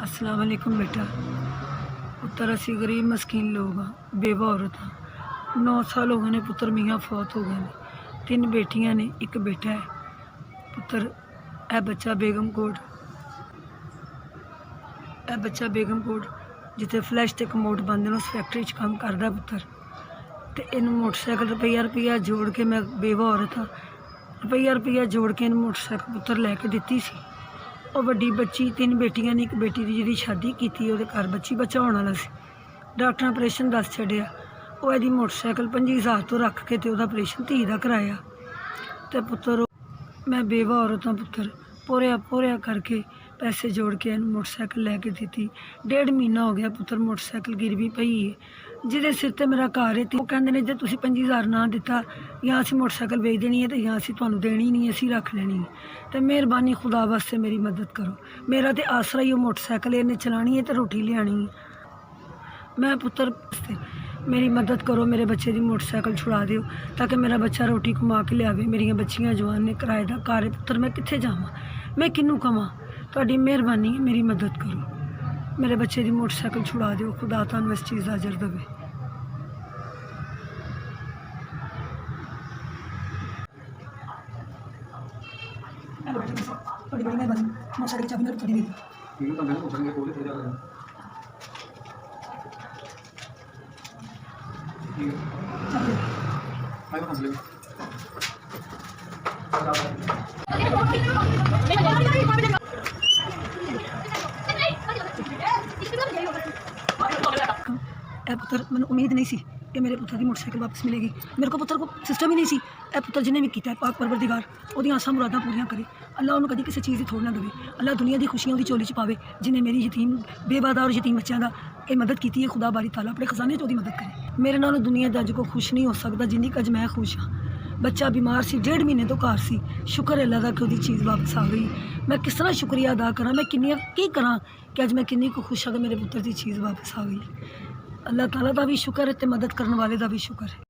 अस्सलाम वालेकुम बेटा। पुत्र असी गरीब मस्कीन लोग हाँ, बेवा औरत हाँ। 9 साल हो गए ने पुत्र, मियाँ फौत हो गए ने। 3 बेटियां ने, एक बेटा है पुत्र। ए बच्चा बेगमकोट जिथे फ्लैश ते कमोड बंद ने उस फैक्ट्री च काम करदा पुत्र। ते इनू मोटरसाइकिल रुपया जोड़ के, मैं बेवा औरत हाँ, रुपया जोड़ के इन मोटरसाइकिल पुत्र लैके दिती सी। और वड्डी बच्ची, 3 बेटियां ने, एक बेटी की जिहदी शादी की, घर बच्चा होने वाला सी। डॉक्टर ने ऑपरेशन दस छड्डिया। वो यदि मोटरसाइकिल 25,000 तो रख के तो ऑपरेशन धी का कराया। तो पुत्र मैं बेवा औरत हाँ पुत्र, पोरिया करके पैसे जोड़ के इन मोटरसाइकिल लैके दी। 1.5 महीना हो गया पुत्र, मोटरसाइकिल गिरवी पई है जिहदे सिर ते मेरा घर है। वो कहते हैं जे तुसीं 25,000 ना दिता या असीं मोटरसाइकिल बेच देनी है तो या असीं तुहानूं देनी नहीं, असीं रख लेनी है। तो मेहरबानी खुदा वास्ते मेरी मदद करो। मेरा तो आसरा ही वो मोटरसाइकिल इन्हें चलानी है तो रोटी लियानी है। मैं पुत्र मेरी मदद करो, मेरे बच्चे की मोटरसाइकिल छुड़ा दिओ ताकि मेरा बच्चा रोटी कमा के लियावे। मेरिया बच्चियां जवान ने, किराए का घर है पुत्र, मैं कित्थे जावां, मैं किन्नू कवां। तुहाडी मेहरबानी है, मेरी मदद करो, मेरे बच्चे की मोटरसाइकिल छुड़ा दिओ। खुदा तुहानूं इस चीज़ का अजर देवे। मोटरसाइकिल चाबी मेरे थोड़ी पुत्र, मैंने उम्मीद नहीं सी कि मेरे पुत्र की मोटरसाइकिल वापस मिलेगी। मेरे को पुत्र को सिस्टम ही नहीं सी। ए पुत्र जिन्हें भी किया पाक परवरदिगार वो आसा मुरादा पूरियां करे। अल्लाह उन्होंने कभी किसी चीज़ की थोड़ ना देवे। अल्लाह दुनिया की खुशियां उसकी झोली च पावे। जिन्हें मेरी यतीम बेवादा और यतीम बच्चों का मदद की है, खुदा बारी ताला अपने खजाने च मदद करे। मेरे नालों दुनिया का अज को खुश नहीं हो सकता जिन्नी अज मैं खुश हाँ। बच्चा बीमार सी, 1.5 महीने तो घर सी। शुक्र है अल्लाह का कि वो चीज़ वापस आ गई। मैं किस तरह शुक्रिया अदा करा, मैं की करा कि अज मैं किन्नी को खुश हाँ कि मेरे पुत्र की चीज़ वापस आ गई। अल्लाह ताला का भी शुक्र है तो मदद करने वाले का भी शुक्र है।